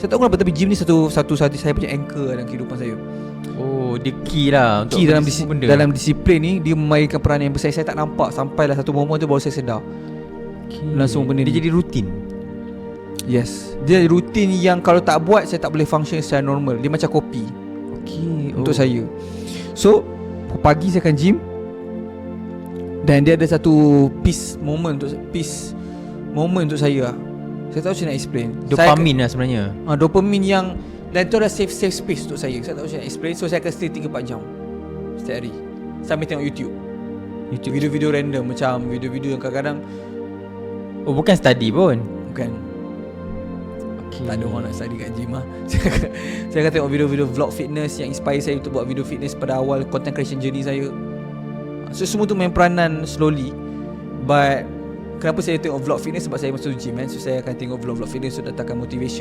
Saya tak tahu kenapa, tapi gym ni satu saya punya anchor dalam kehidupan saya. Oh, dia key lah untuk Key dalam benda. dalam disiplin ni, dia memainkan peranan yang besar. Saya tak nampak sampailah satu momen tu baru saya sedar. Langsung benda dia ni jadi rutin. Yes, dia rutin yang kalau tak buat saya tak boleh function secara normal. Dia macam kopi untuk saya. So pagi saya akan gym, dan dia ada satu peace moment untuk saya. Saya tahu macam nak explain. Dopamin lah sebenarnya. Dopamin yang, dan itu adalah safe space untuk saya. Saya tak tahu macam nak explain. So saya akan stay 3-4 jam setiap hari sambil tengok YouTube video-video random, macam video-video yang kadang-kadang bukan study pun. bukan. Tak ada orang nak study kat gym lah. Saya akan tengok video-video vlog fitness yang inspire saya untuk buat video fitness pada awal content creation journey saya. So semua tu main peranan slowly. But kenapa saya tengok vlog fitness? Sebab saya masuk gym kan. So saya akan tengok vlog fitness untuk datangkan motivation